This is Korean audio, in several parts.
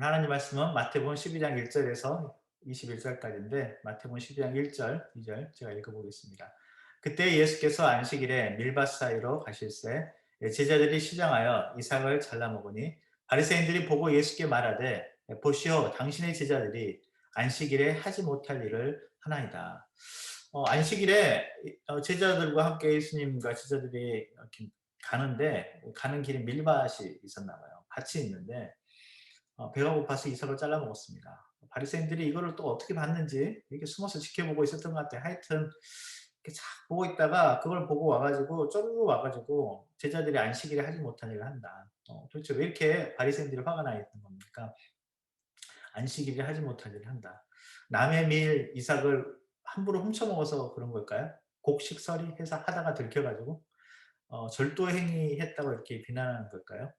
오늘 하나님 말씀은 마태복음 12장 1절에서 21절까지인데 마태복음 12장 1절, 2절 제가 읽어보겠습니다. 그때 예수께서 안식일에 밀밭 사이로 가실새 제자들이 시장하여 이삭을 잘라 먹으니 바리새인들이 보고 예수께 말하되 보시오 당신의 제자들이 안식일에 하지 못할 일을 하나이다. 안식일에 제자들과 함께 예수님과 제자들이 이렇게 가는데 가는 길에 밀밭이 있었나 봐요. 밭이 있는데 배가 고파서 이삭을 잘라 먹었습니다. 바리새인들이 이거를 또 어떻게 봤는지 이렇게 숨어서 지켜보고 있었던 것 같아요. 하여튼 이렇게 쫙 보고 있다가 그걸 보고 와가지고 쪼르르 와가지고 제자들이 안식일에 하지 못한 일을 한다. 도대체 왜 이렇게 바리새인들이 화가 나 있는 겁니까? 안식일에 하지 못한 일을 한다. 남의 밀 이삭을 함부로 훔쳐 먹어서 그런 걸까요? 곡식설이 해서 하다가 들켜가지고 절도 행위했다고 이렇게 비난하는 걸까요?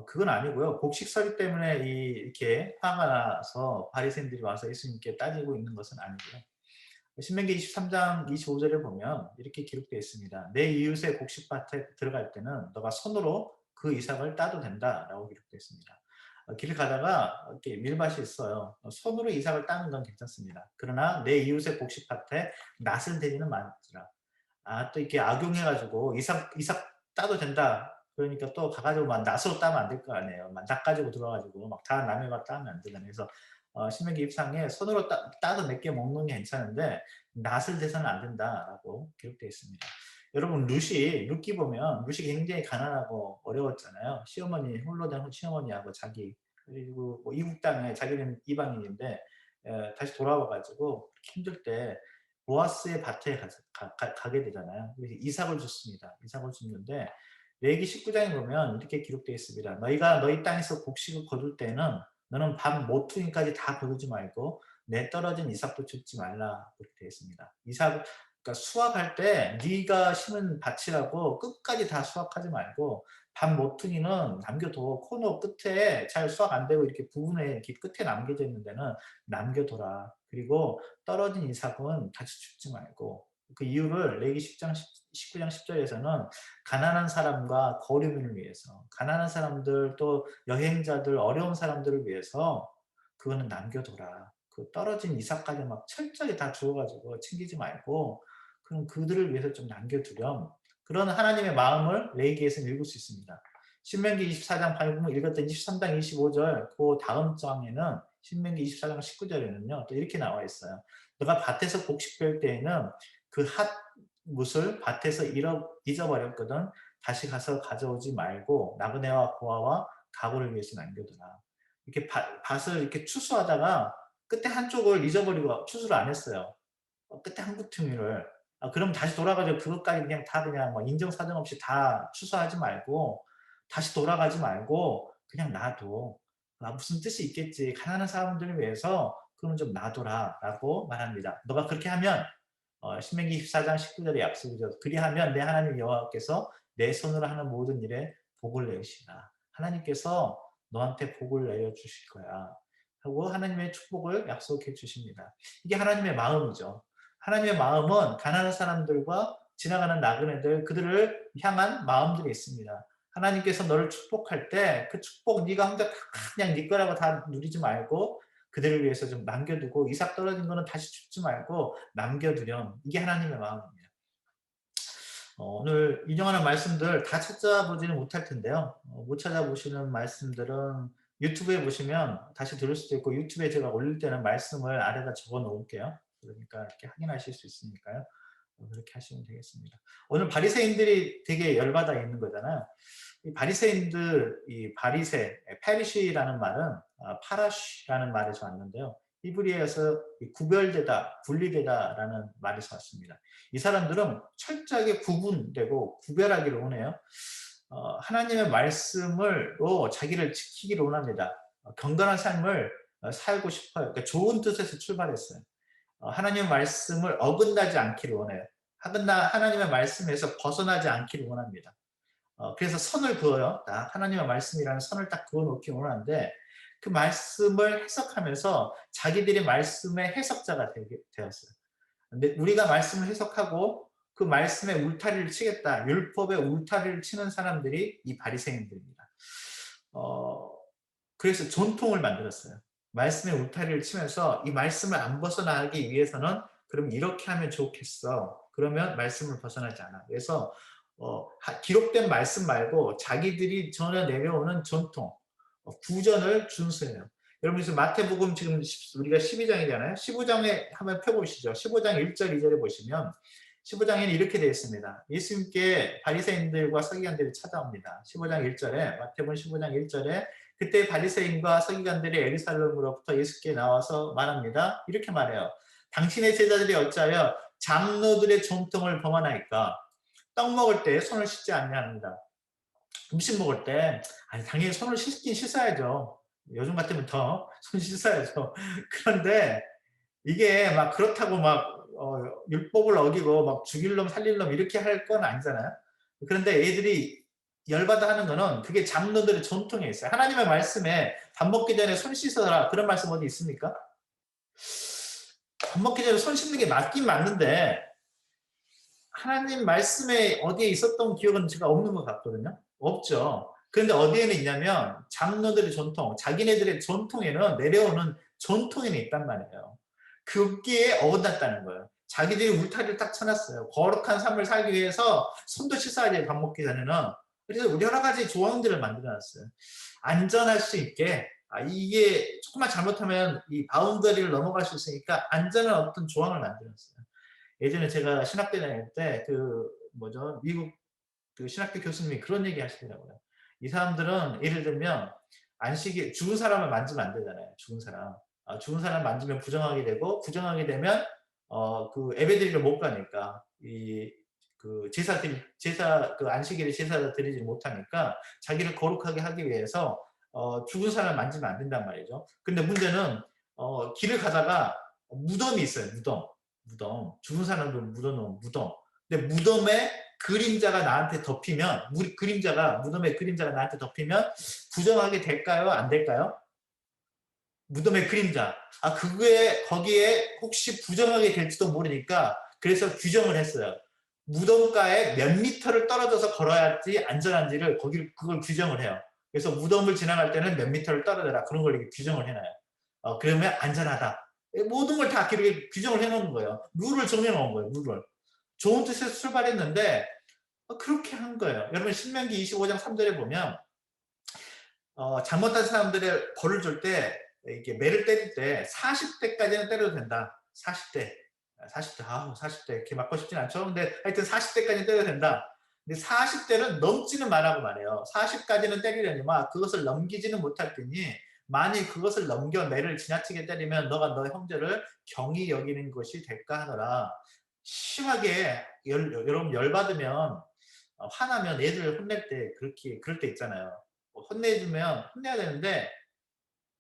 그건 아니고요. 곡식설이 때문에 이렇게 화가 나서 바리새인들이 와서 예수님께 따지고 있는 것은 아니고요. 신명기 23장 25절에 보면 이렇게 기록되어 있습니다. 내 이웃의 곡식밭에 들어갈 때는 너가 손으로 그 이삭을 따도 된다라고 기록되어 있습니다. 길을 가다가 이렇게 밀밭이 있어요. 손으로 이삭을 따는 건 괜찮습니다. 그러나 내 이웃의 곡식밭에 낫을 대지는 말지라. 또 이렇게 악용해가지고 이삭 따도 된다. 그러니까 또 가가지고 막 낫으로 따면 안 될 거 아니에요. 막 낫 가지고 들어가지고 막 다 남의 밭 따면 안 되잖아요. 그래서 신명기 입상에 손으로 따도 몇 개 먹는 게 괜찮은데 낫을 대서는 안 된다라고 기록되어 있습니다. 여러분 룻기 보면 룻이 굉장히 가난하고 어려웠잖아요. 시어머니 홀로 된 시어머니하고 자기 그리고 뭐 이국 땅에 자기는 이방인인데 다시 돌아와가지고 힘들 때 보아스의 밭에 가게 되잖아요. 그래서 이삭을 줬습니다. 이삭을 줬는데 레위기 19장에 보면 이렇게 기록되어 있습니다. 너희가 너희 땅에서 곡식을 거둘 때는 너는 밤 모퉁이까지 다 거두지 말고 내 떨어진 이삭도 줍지 말라 그렇게 되어 있습니다. 그러니까 수확할 때 네가 심은 밭이라고 끝까지 다 수확하지 말고 밤 모퉁이는 남겨둬. 코너 끝에 잘 수확 안 되고 이렇게 부분에 이렇게 끝에 남겨져 있는 데는 남겨둬라. 그리고 떨어진 이삭은 다시 줍지 말고 그 이유를 레위기 19장 10절에서는 가난한 사람과 거류민을 위해서 가난한 사람들 또 여행자들 어려운 사람들을 위해서 그거는 남겨둬라. 그 떨어진 이삭까지 막 철저히 다 주워가지고 챙기지 말고 그럼 그들을 위해서 좀 남겨두렴. 그런 하나님의 마음을 레위기에서는 읽을 수 있습니다. 신명기 24장 방금 읽었던 23장 25절 그 다음 장에는 신명기 24장 19절에는요 또 이렇게 나와 있어요. 너가 밭에서 곡식 뺄 때에는 그 핫못을 밭에서 잊어버렸거든 다시 가서 가져오지 말고 나그네와 고아와 가구를 위해서 남겨두라. 이렇게 밭을 이렇게 추수하다가 끝에 한쪽을 잊어버리고 추수를 안 했어요. 끝에 한 구퉁이를. 그럼 다시 돌아가지고 그것까지 그냥 다 그냥 뭐 인정사정 없이 다 추수하지 말고 다시 돌아가지 말고 그냥 놔둬. 무슨 뜻이 있겠지. 가난한 사람들을 위해서 그러면 좀 놔둬라라고 말합니다. 너가 그렇게 하면 신명기 24장 19절의 약속이죠. 그리하면 내 하나님 여호와께서 내 손으로 하는 모든 일에 복을 내시라. 하나님께서 너한테 복을 내려주실 거야. 하고 하나님의 축복을 약속해 주십니다. 이게 하나님의 마음이죠. 하나님의 마음은 가난한 사람들과 지나가는 나그네들 그들을 향한 마음들이 있습니다. 하나님께서 너를 축복할 때 그 축복 네가 혼자 그냥 네 거라고 다 누리지 말고 그들을 위해서 좀 남겨두고 이삭 떨어진 거는 다시 줍지 말고 남겨두렴. 이게 하나님의 마음입니다. 오늘 인용하는 말씀들 다 찾아보지는 못할 텐데요. 못 찾아보시는 말씀들은 유튜브에 보시면 다시 들을 수도 있고 유튜브에 제가 올릴 때는 말씀을 아래다 적어 놓을게요. 그러니까 이렇게 확인하실 수 있으니까요. 그렇게 하시면 되겠습니다. 오늘 바리새인들이 되게 열받아 있는 거잖아요. 이 바리새인들, 이 바리새, 페리시라는 말은 파라시라는 말에서 왔는데요. 히브리어에서 구별되다, 분리되다라는 말에서 왔습니다. 이 사람들은 철저하게 구분되고 구별하기를 원해요. 하나님의 말씀으로 자기를 지키기를 원합니다. 경건한 삶을 살고 싶어요. 그러니까 좋은 뜻에서 출발했어요. 하나님의 말씀을 어긋나지 않기를 원해요. 하나님의 말씀에서 벗어나지 않기를 원합니다. 그래서 선을 그어요. 딱 하나님의 말씀이라는 선을 딱 그어놓기 원하는데 그 말씀을 해석하면서 자기들이 말씀의 해석자가 되었어요. 근데 우리가 말씀을 해석하고 그 말씀에 울타리를 치겠다. 율법에 울타리를 치는 사람들이 이 바리새인들입니다. 어, 그래서 전통을 만들었어요. 말씀의 울타리를 치면서 이 말씀을 안 벗어나기 위해서는 그럼 이렇게 하면 좋겠어. 그러면 말씀을 벗어나지 않아. 그래서 기록된 말씀 말고 자기들이 전해 내려오는 전통, 구전을 준수해요. 여러분 그래서 마태복음 지금 우리가 12장이잖아요. 15장에 한번 펴보시죠. 15장 1절 2절에 보시면 15장에는 이렇게 되어 있습니다. 예수님께 바리새인들과 서기관들이 찾아옵니다. 15장 1절에 마태복음 15장 1절에 그때 바리새인과 서기관들이 예루살렘으로부터 예수께 나와서 말합니다. 이렇게 말해요. 당신의 제자들이 어찌하여 장로들의 전통을 범하나이까? 떡 먹을 때 손을 씻지 않냐합니다. 음식 먹을 때 아니 당연히 손을 씻긴 씻어야죠. 요즘 같으면 더 손 씻어야죠. 그런데 이게 막 그렇다고 막 율법을 어기고 막 죽일 놈 살릴 놈 이렇게 할 건 아니잖아요. 그런데 애들이 열받아 하는 거는 그게 장로들의 전통에 있어요. 하나님의 말씀에 밥 먹기 전에 손 씻어라 그런 말씀 어디 있습니까? 밥 먹기 전에 손 씻는 게 맞긴 맞는데 하나님 말씀에 어디에 있었던 기억은 제가 없는 것 같거든요. 없죠. 그런데 어디에는 있냐면 장로들의 전통, 자기네들의 전통에는 내려오는 전통에는 있단 말이에요. 거기에 어긋났다는 거예요. 자기들이 울타리를 딱 쳐놨어요. 거룩한 삶을 살기 위해서 손도 씻어야 돼, 밥 먹기 전에는. 그래서 여러 가지 조항들을 만들어놨어요. 안전할 수 있게 이게 조금만 잘못하면 이 바운더리를 넘어갈 수 있으니까 안전한 어떤 조항을 만들었어요. 예전에 제가 신학대 다닐 때 그 뭐죠 미국 그 신학교 교수님이 그런 얘기 하시더라고요. 이 사람들은 예를 들면 안식일 죽은 사람을 만지면 안 되잖아요. 죽은 사람. 죽은 사람 만지면 부정하게 되고 부정하게 되면 그 예배드리러 못 가니까 이 그 제사 그 안식일에 제사를 드리지 못하니까 자기를 거룩하게 하기 위해서 죽은 사람 만지면 안 된단 말이죠. 근데 문제는 길을 가다가 무덤이 있어요. 무덤. 죽은 사람들 묻어놓은 무덤. 근데 무덤에 그림자가 나한테 덮이면 무덤의 그림자가 나한테 덮이면 부정하게 될까요? 안 될까요? 무덤의 그림자. 그게 거기에 혹시 부정하게 될지도 모르니까 그래서 규정을 했어요. 무덤가에 몇 미터를 떨어져서 걸어야지 안전한지를 그걸 규정을 해요. 그래서 무덤을 지나갈 때는 몇 미터를 떨어져라 그런 걸 이렇게 규정을 해놔요. 그러면 안전하다. 모든 걸 다 이렇게 규정을 해놓는 거예요. 룰을 정해놓은 거예요. 룰을. 좋은 뜻에서 출발했는데 그렇게 한 거예요. 여러분 신명기 25장 3절에 보면 잘못한 사람들의 벌을 줄 때 이게 매를 때릴 때 40대까지는 때려도 된다. 40대. 40대 이렇게 맞고 싶진 않죠. 근데 하여튼 40대까지는 때려도 된다. 근데 40대는 넘지는 말라고 말해요. 40까지는 때리려니만 그것을 넘기지는 못할 테니 만일 그것을 넘겨 매를 지나치게 때리면 너가 너의 형제를 경히 여기는 것이 될까 하노라. 심하게 여러분 열받으면 화나면 애들 혼낼 때 그렇게 그럴 때 있잖아요. 혼내주면 혼내야 되는데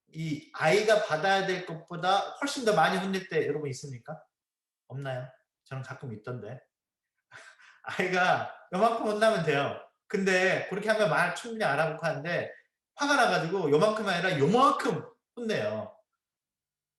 이 아이가 받아야 될 것보다 훨씬 더 많이 혼낼 때 여러분 있습니까? 없나요? 저는 가끔 있던데. 아이가 요만큼 혼나면 돼요. 근데 그렇게 하면 말 충분히 알아보고 하는데 화가 나가지고 요만큼 아니라 요만큼 혼내요.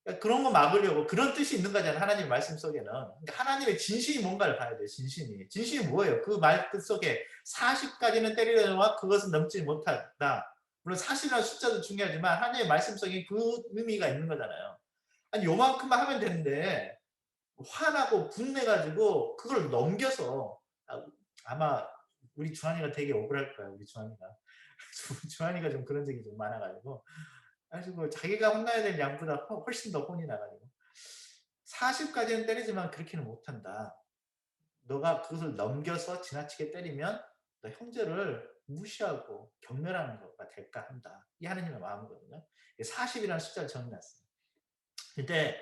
그러니까 그런 거 막으려고 그런 뜻이 있는 거잖아요. 하나님 말씀 속에는. 그러니까 하나님의 진심이 뭔가를 봐야 돼요. 진심이 뭐예요? 그 말뜻 속에 40까지는 때리려니와 그것은 넘지 못한다. 물론 사실이나 숫자도 중요하지만 하나님의 말씀 속에 그 의미가 있는 거잖아요. 아니 요만큼만 하면 되는데 화나고 분내가지고 그걸 넘겨서 아마 우리 주한이가 되게 억울할 거야. 우리 주한이가. 주한이가 좀 그런 적이 좀 많아가지고 가지고 자기가 혼나야 될 양보다 훨씬 더 혼이 나가지고 40까지는 때리지만 그렇게는 못한다. 너가 그것을 넘겨서 지나치게 때리면 너 형제를 무시하고 경멸하는 것과 될까 한다. 이 하나님의 마음이거든요. 40이라는 숫자를 정해놨어요. 근데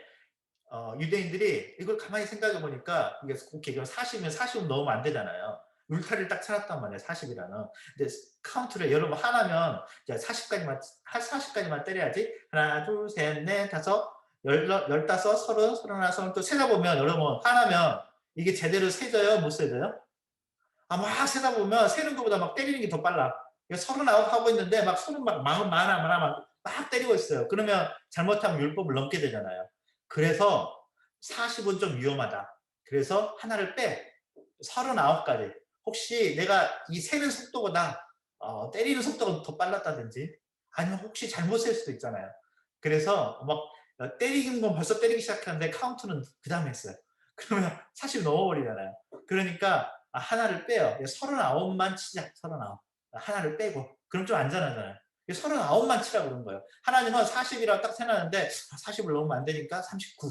유대인들이 이걸 가만히 생각해 보니까 이게 오케이 40이면 40은 넣으면 안 되잖아요. 울타리를 딱 쳐놨단 말이에요. 40이라는. 근데 카운트를 여러분 하나면 40까지만 때려야지. 하나, 둘, 셋, 넷, 다섯, 열다섯, 서른, 서른하나, 서른 또 세다 보면 여러분 하나면 이게 제대로 세져요? 못 세져요? 막 세다 보면 세는 것보다 막 때리는 게 더 빨라. 39 하고 있는데 막 손은 막 마흔 막 때리고 있어요. 그러면 잘못하면 율법을 넘게 되잖아요. 그래서 40은 좀 위험하다. 그래서 하나를 빼. 39까지. 혹시 내가 이 세는 속도보다 때리는 속도가 더 빨랐다든지 아니면 혹시 잘못 셀 수도 있잖아요. 그래서 막 때리는 건 벌써 때리기 시작하는데 카운트는 그다음에 했어요. 그러면 40 넘어버리잖아요. 그러니까 하나를 빼요. 39만 치자. 39. 하나를 빼고. 그럼 좀 안전하잖아요. 39만 치라고 그런 거예요. 하나님은 40이라고 딱 세놨는데 40을 넘으면 안 되니까 39.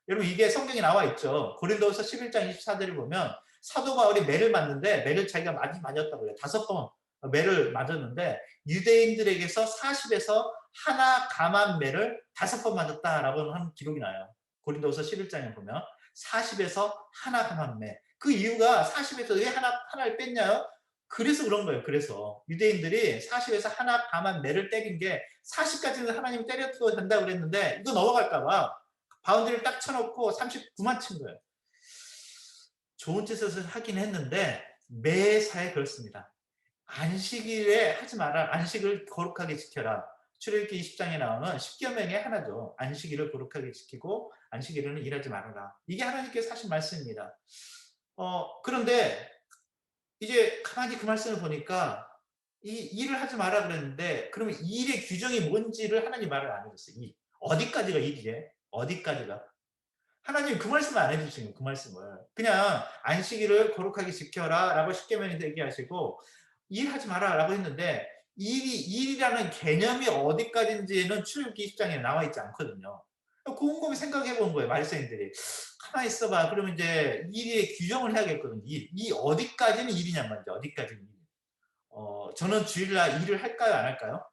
여러분 이게 성경에 나와 있죠. 고린도후서 11장 24절을 보면 사도 바울이 매를 맞는데 매를 자기가 많이 맞았다고 해요. 5번 매를 맞았는데 유대인들에게서 40에서 하나 감한 매를 5번 맞았다라고 하는 기록이 나요. 고린도후서 11장에 보면 40에서 하나 감한 매. 그 이유가 40에서 왜 하나를 뺐냐요? 그래서 그런 거예요. 그래서 유대인들이 40에서 하나 감한 매를 때린 게 40까지는 하나님이 때려도 된다고 그랬는데 이거 넘어갈까 봐 바운드리를 딱 쳐놓고 39만 친 거예요. 좋은 짓을 하긴 했는데 매사에 그렇습니다. 안식일에 하지 마라. 안식을 거룩하게 지켜라. 출애굽기 20장에 나오는 10계명의 하나죠. 안식일을 거룩하게 지키고 안식일에는 일하지 말아라. 이게 하나님께서 하신 말씀입니다. 그런데 이제 가만히 그 말씀을 보니까 이 일을 하지 마라 그랬는데 그러면 일의 규정이 뭔지를 하나님 말을 안 해줬어요. 일. 어디까지가 일이게? 어디까지가? 하나님 그 말씀을 안 해주신 거예요. 그 말씀을. 그냥 안식일을 거룩하게 지켜라 라고 십계명에서 얘기하시고 일하지 마라 라고 했는데 일이라는 개념이 어디까지인지는 출애굽기 20장에 나와 있지 않거든요. 곰곰이 생각해 본 거예요. 말세인들이. 가만히 있어봐. 그러면 이제 일의 규정을 해야겠거든요. 이 어디까지는 일이냔 말이죠. 어디까지는 일. 저는 주일날 일을 할까요? 안 할까요?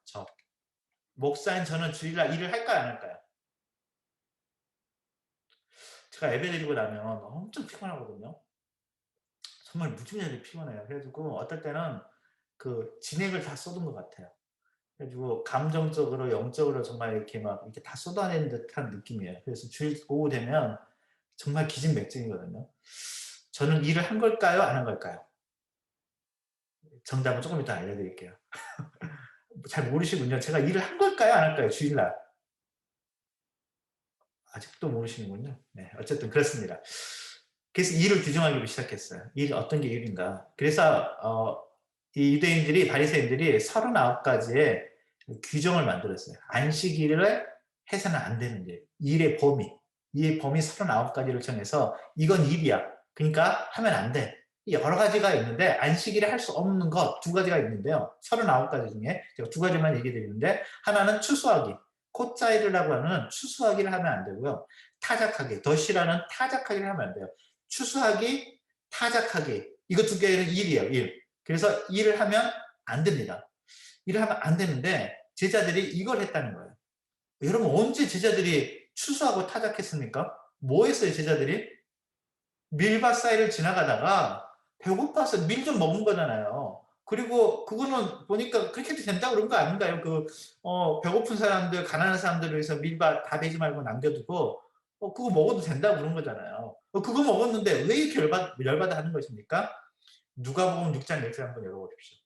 목사인 저는 주일날 일을 할까요? 안 할까요? 제가 예배 드리고 나면 엄청 피곤하거든요. 정말 무지무지하게 피곤해요. 그래가지고 어떨 때는 그 진액을 다 쏟은 것 같아요. 그래가지고 감정적으로, 영적으로 정말 이렇게 막 이렇게 다 쏟아낸 듯한 느낌이에요. 그래서 주일 오후 되면 정말 기진맥진이거든요. 저는 일을 한 걸까요? 안 한 걸까요? 정답은 조금 이따 알려드릴게요. 잘 모르시군요. 제가 일을 한 걸까요? 안 할까요? 주일날. 아직도 모르시는군요. 네, 어쨌든 그렇습니다. 그래서 일을 규정하기 시작했어요. 일 어떤 게 일인가. 그래서 이 유대인들이 바리새인들이 39가지의 규정을 만들었어요. 안식일을 해서는 안 되는 일. 일의 범위. 이 범위 39가지를 정해서 이건 일이야. 그러니까 하면 안 돼. 여러 가지가 있는데 안식일에 할 수 없는 것 2가지가 있는데요. 39가지 중에 제가 2가지만 얘기 드리는데 하나는 추수하기. 콧자이르라고 하는 추수하기를 하면 안 되고요. 타작하기. 덫이라는 타작하기를 하면 안 돼요. 추수하기, 타작하기. 이거 2개는 일이에요. 일. 그래서 일을 하면 안 됩니다. 일을 하면 안 되는데 제자들이 이걸 했다는 거예요. 여러분 언제 제자들이 추수하고 타작했습니까? 뭐 했어요 제자들이? 밀밭 사이를 지나가다가 배고파서 밀 좀 먹은 거잖아요. 그리고 그거는 보니까 그렇게 해도 된다고 그런 거 아닌가요? 배고픈 사람들, 가난한 사람들을 위해서 밀밭 다 베지 말고 남겨두고 그거 먹어도 된다고 그런 거잖아요. 그거 먹었는데 왜 이렇게 열받아 하는 것입니까? 누가복음 6장 1절 한번 열어보십시오.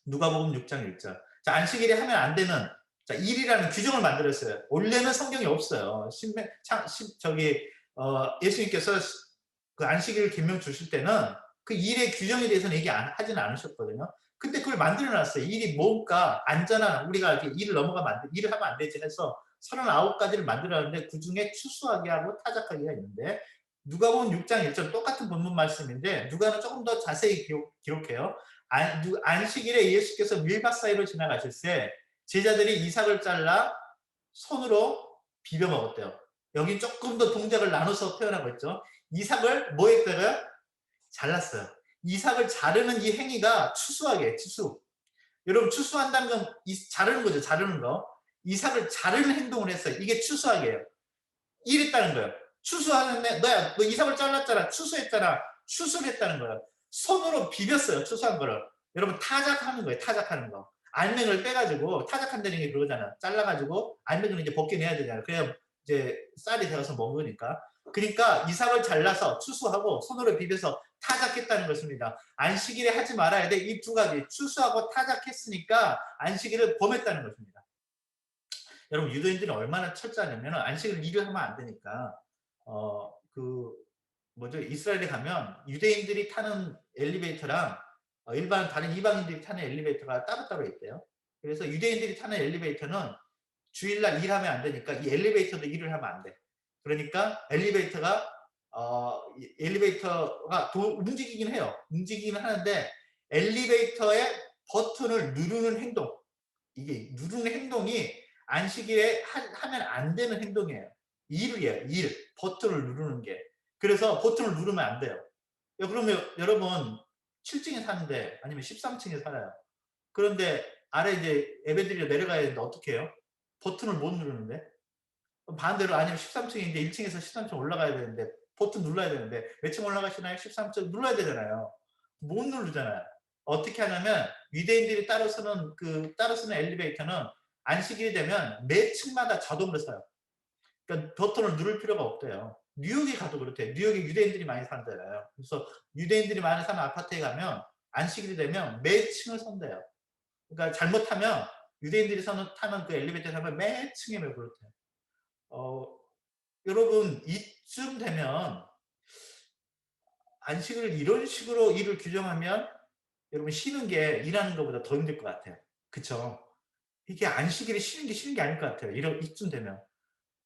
누가복음 6장 1절. 자, 안식일에 하면 안 되는 일이라는 규정을 만들었어요. 원래는 성경이 없어요. 예수님께서 그 안식일 계명 주실 때는 그 일의 규정에 대해서는 하지는 않으셨거든요. 근데 그걸 만들어 놨어요. 일이 뭔가 안전한 우리가 이렇게 일을 하면 안 되지 해서 39가지를 만들어 놨는데 그중에 추수하게 하고 타작하기가 있는데 누가복음 6장 1절 똑같은 본문 말씀인데 누가는 조금 더 자세히 기록해요. 안식일에 예수께서 밀밭 사이로 지나가실 때 제자들이 이삭을 잘라 손으로 비벼 먹었대요. 여기 조금 더 동작을 나눠서 표현하고 있죠. 이삭을 뭐 했다고요? 잘랐어요. 이삭을 자르는 이 행위가 추수하게 추수. 여러분 추수한다는 건 자르는 거죠. 자르는 거. 이삭을 자르는 행동을 했어요. 이게 추수하게예요. 이랬다는 거예요. 추수하는데 너 이삭을 잘랐잖아. 추수했잖아. 추수를 했다는 거예요. 손으로 비볐어요. 추수한 거를. 여러분 타작하는 거예요. 타작하는 거. 알맹이를 빼가지고 타작한다는 게 그거잖아. 잘라가지고 알맹이를 이제 벗겨내야 되잖아. 그래야 이제 쌀이 되어서 먹으니까. 그러니까 이삭을 잘라서 추수하고 손으로 비벼서 타작했다는 것입니다. 안식일에 하지 말아야 돼. 이 2가지 추수하고 타작했으니까 안식일을 범했다는 것입니다. 여러분 유대인들이 얼마나 철저하냐면 안식일 일을 하면 안 되니까 이스라엘에 가면 유대인들이 타는 엘리베이터랑 일반 다른 이방인들이 타는 엘리베이터가 따로따로 있대요. 그래서 유대인들이 타는 엘리베이터는 주일날 일하면 안 되니까 이 엘리베이터도 일을 하면 안 돼. 그러니까 엘리베이터가 움직이긴 해요. 움직이긴 하는데 엘리베이터의 버튼을 누르는 행동, 이게 누르는 행동이 안식일에 하면 안 되는 행동이에요. 일이에요. 일. 버튼을 누르는 게. 그래서 버튼을 누르면 안 돼요. 그러면 여러분 7층에 사는데 아니면 13층에 살아요. 그런데 아래 이제 예배드리러 내려가야 되는데 어떻게 해요? 버튼을 못 누르는데. 반대로 아니면 13층인데 1층에서 13층 올라가야 되는데 버튼 눌러야 되는데 몇 층 올라가시나요? 13층 눌러야 되잖아요. 못 누르잖아요. 어떻게 하냐면 유대인들이 따로 쓰는 엘리베이터는 안식일이 되면 매 층마다 자동으로 서요. 그러니까 버튼을 누를 필요가 없대요. 뉴욕에 가도 그렇대요. 뉴욕에 유대인들이 많이 산대요. 그래서 유대인들이 많이 사는 아파트에 가면 안식일이 되면 매 층을 선대요. 그러니까 잘못하면 유대인들이 타는 그 엘리베이터에 타면 매 층에 매 그렇대요. 어, 여러분 이쯤 되면 안식을 이런 식으로 일을 규정하면 여러분 쉬는 게 일하는 것보다 더 힘들 것 같아요. 그쵸? 이게 안식일이 쉬는 게 아닐 것 같아요. 이쯤 되면.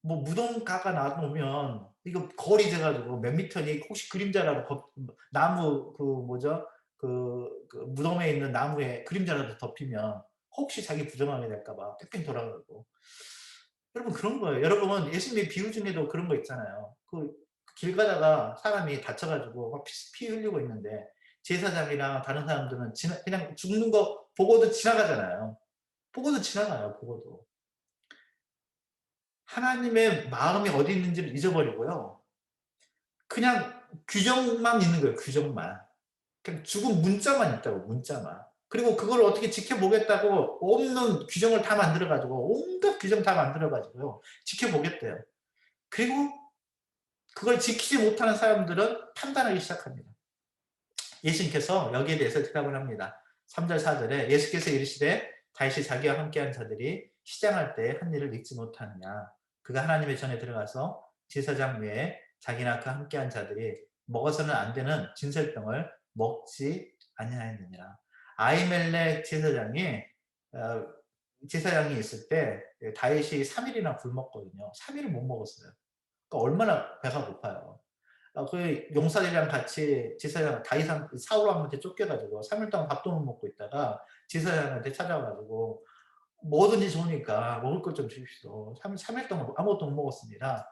뭐 무덤가가 나오면 이거 거리 재가지고 몇 미터니 혹시 그림자라도 나무 그 뭐죠? 그 무덤에 있는 나무에 그림자라도 덮이면 혹시 자기 부정하게 될까봐 뺑뺑 돌아가고. 여러분 그런 거예요. 여러분 예수님의 비유 중에도 그런 거 있잖아요. 길 가다가 사람이 다쳐가지고 막 피 흘리고 있는데 제사장이랑 다른 사람들은 그냥 죽는 거 보고도 지나가잖아요. 보고도 지나가요. 보고도. 하나님의 마음이 어디 있는지를 잊어버리고요. 그냥 규정만 있는 거예요. 규정만. 그냥 죽은 문자만 있다고 문자만. 그리고 그걸 어떻게 지켜보겠다고 없는 규정을 다 만들어가지고 온갖 규정 다 만들어가지고요. 지켜보겠대요. 그리고 그걸 지키지 못하는 사람들은 판단하기 시작합니다. 예수님께서 여기에 대해서 대답을 합니다. 3절 4절에 예수께서 이르시되 다시 자기와 함께한 자들이 시장할 때 한 일을 잊지 못하느냐. 그가 하나님의 전에 들어가서 제사장 외에 자기나 그 함께한 자들이 먹어서는 안 되는 진설병을 먹지 아니하였느니라. 아히멜렉 제사장이 있을 때 다윗이 3일이나 굶었거든요. 3일을 못 먹었어요. 그러니까 얼마나 배가 고파요. 그 용사들이랑 같이 제사장 다윗한 사울 왕한테 쫓겨가지고 3일 동안 밥도 못 먹고 있다가 제사장한테 찾아와가지고 뭐든지 좋으니까 먹을 것 좀 주십시오. 3일 동안 아무것도 못 먹었습니다.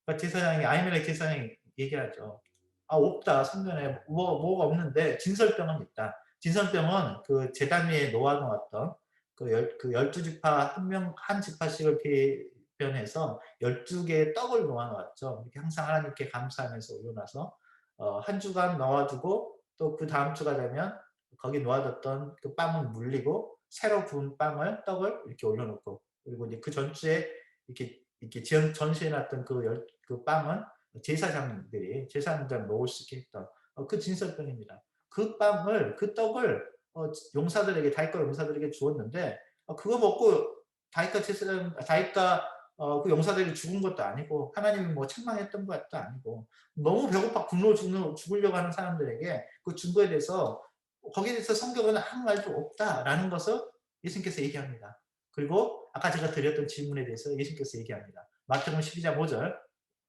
그러니까 제사장이 아히멜렉 제사장이 얘기하죠. 아 없다 성전에 뭐가 없는데 진설병은 있다. 진설병은 그 제단 위에 놓아놓았던 그 12지파 한 지파씩을 대변해서 12개의 떡을 놓아놓았죠. 이렇게 항상 하나님께 감사하면서 올려놔서 한 주간 넣어두고 또 그 다음 주가 되면 거기 놓아뒀던 그 빵을 물리고 새로 구운 떡을 이렇게 올려놓고 그리고 이제 그 전주에 이렇게 전시해놨던 그 빵은 제사장들 먹을 수 있게 했던 그 진설병입니다. 그 떡을 다윗과 용사들에게 주었는데 그거 먹고 다윗과 그 용사들이 죽은 것도 아니고 하나님이 뭐 책망했던 것도 아니고 너무 배고파 죽으려고 하는 사람들에게 그 준 거에 대해서 거기에 대해서 성경은 아무 말도 없다라는 것을 예수님께서 얘기합니다. 그리고 아까 제가 드렸던 질문에 대해서 예수님께서 얘기합니다. 마태복음 12장 5절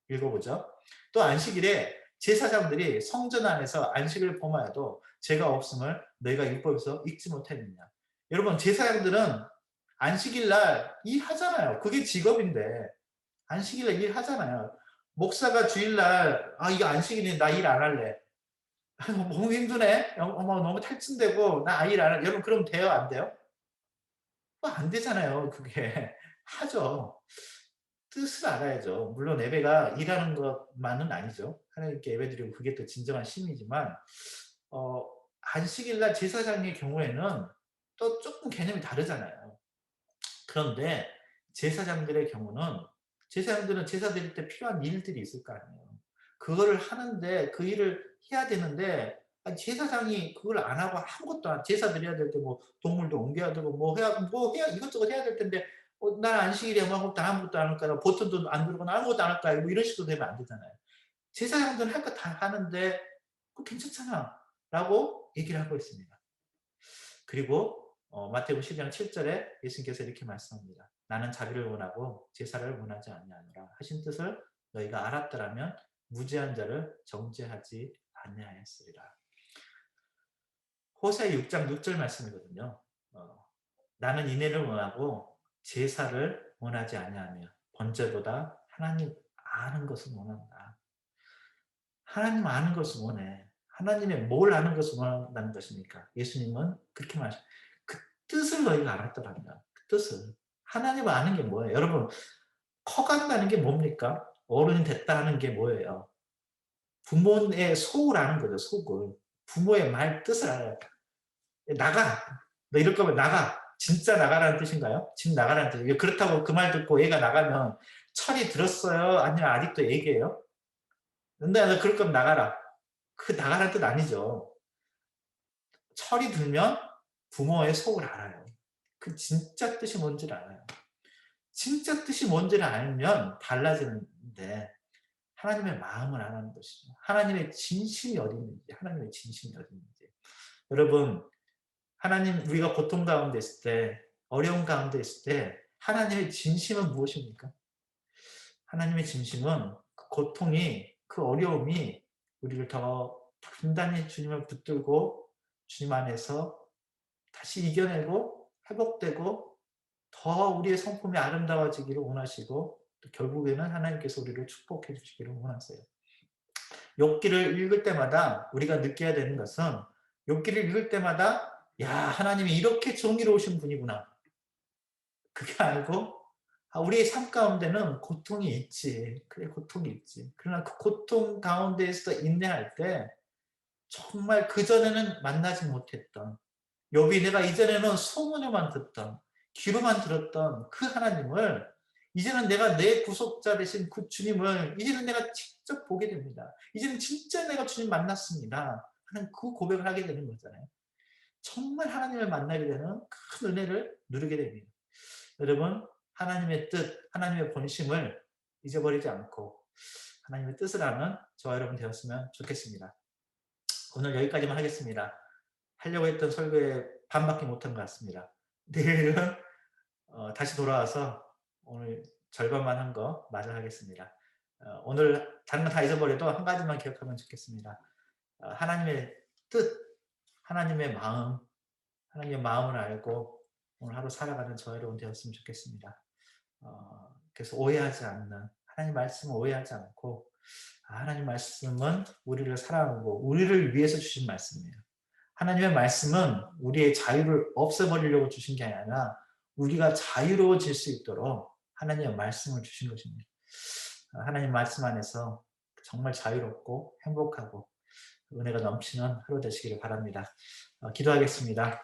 읽어보죠. 또 안식일에 제사장들이 성전 안에서 안식을 범하여도 죄가 없음을 너희가 율법에서 읽지 못했느냐. 여러분 제사장들은 안식일 날 일하잖아요. 그게 직업인데 안식일 날 일하잖아요. 목사가 주일날 이거 안식일인데 나 일 안 할래. 너무 힘드네. 어머 너무 탈진되고 나 일 안 할래. 여러분 그럼 돼요? 안 돼요? 안 되잖아요. 그게. 하죠. 뜻을 알아야죠. 물론 예배가 일하는 것만은 아니죠. 하나님께 예배드리고 그게 또 진정한 심이지만 어, 안식일 날 제사장의 경우에는 또 조금 개념이 다르잖아요. 그런데 제사장들은 제사 드릴 때 필요한 일들이 있을 거 아니에요. 그거를 하는데 그 일을 해야 되는데 제사장이 그걸 안 하고 아무것도 제사 드려야 될 때 뭐 동물도 옮겨야 되고 뭐 해야 이것저것 해야 될 텐데 난 안식일에 아무것도 안 할까요? 보통도 안 들고 아무것도 안 할까요? 뭐 이런 식으로 되면 안 되잖아요. 제사장들은 할 거 다 하는데 그거 괜찮잖아 라고 얘기를 하고 있습니다. 그리고 마태복음 12장 7절에 예수님께서 이렇게 말씀합니다. 나는 자비를 원하고 제사를 원하지 아니하노라 하신 뜻을 너희가 알았더라면 무죄한 자를 정죄하지 아니하였으리라. 호세아 6장 6절 말씀이거든요. 나는 인애를 원하고 제사를 원하지 아니하며 번제보다 하나님 아는 것을 원한다. 하나님 아는 것을 원해. 하나님의 뭘 아는 것을 원한다는 것입니까? 예수님은 그렇게 말씀하십니다. 그 뜻을 너희가 알았더라면 그 뜻을. 하나님을 아는 게 뭐예요? 여러분 커간다는 게 뭡니까? 어른이 됐다 하는 게 뭐예요? 부모의 속을 아는 거죠. 속을. 부모의 말 뜻을 알아요. 나가. 너 이럴 거면 나가. 진짜 나가라는 뜻인가요? 지금 나가라는 뜻이에요. 그렇다고 그 말 듣고 얘가 나가면 철이 들었어요? 아니면 아직도 얘기해요? 근데 너 그럴 거면 나가라. 그 나가라는 뜻 아니죠. 철이 들면 부모의 속을 알아요. 그 진짜 뜻이 뭔지를 알아요. 진짜 뜻이 뭔지를 알면 달라지는데 하나님의 마음을 아는 것이죠. 하나님의 진심이 어디 있는지, 하나님의 진심이 어디 있는지. 여러분, 하나님 우리가 고통 가운데 있을 때, 어려움 가운데 있을 때 하나님의 진심은 무엇입니까? 하나님의 진심은 그 고통이, 그 어려움이 우리를 더 단단히 주님을 붙들고 주님 안에서 다시 이겨내고 회복되고 더 우리의 성품이 아름다워지기를 원하시고 또 결국에는 하나님께서 우리를 축복해 주시기를 원하세요. 욥기를 읽을 때마다 우리가 느껴야 되는 것은 욥기를 읽을 때마다 야 하나님이 이렇게 정의로우신 분이구나. 그게 알고 우리의 삶 가운데는 고통이 있지. 그래 고통이 있지. 그러나 그 고통 가운데에서 인내할 때 정말 그전에는 만나지 못했던 욥이 내가 이전에는 소문에만 듣던 귀로만 들었던 그 하나님을 이제는 내가 내 구속자 되신 그 주님을 이제는 내가 직접 보게 됩니다. 이제는 진짜 내가 주님 만났습니다. 하는 그 고백을 하게 되는 거잖아요. 정말 하나님을 만나게 되는 큰 은혜를 누리게 됩니다. 여러분 하나님의 뜻, 하나님의 본심을 잊어버리지 않고 하나님의 뜻을 아는 저와 여러분 되었으면 좋겠습니다. 오늘 여기까지만 하겠습니다. 하려고 했던 설교에 반밖에 못한 것 같습니다. 내일은 다시 돌아와서 오늘 절반만 한 거 마저 하겠습니다. 오늘 다른 거 다 잊어버려도 한 가지만 기억하면 좋겠습니다. 하나님의 뜻, 하나님의 마음, 하나님의 마음을 알고 오늘 하루 살아가는 저 여러분 되었으면 좋겠습니다. 그래서 오해하지 않는 하나님 말씀을 오해하지 않고 하나님 말씀은 우리를 사랑하고 우리를 위해서 주신 말씀이에요. 하나님의 말씀은 우리의 자유를 없애버리려고 주신 게 아니라 우리가 자유로워질 수 있도록 하나님의 말씀을 주신 것입니다. 하나님 말씀 안에서 정말 자유롭고 행복하고 은혜가 넘치는 하루 되시기를 바랍니다. 기도하겠습니다.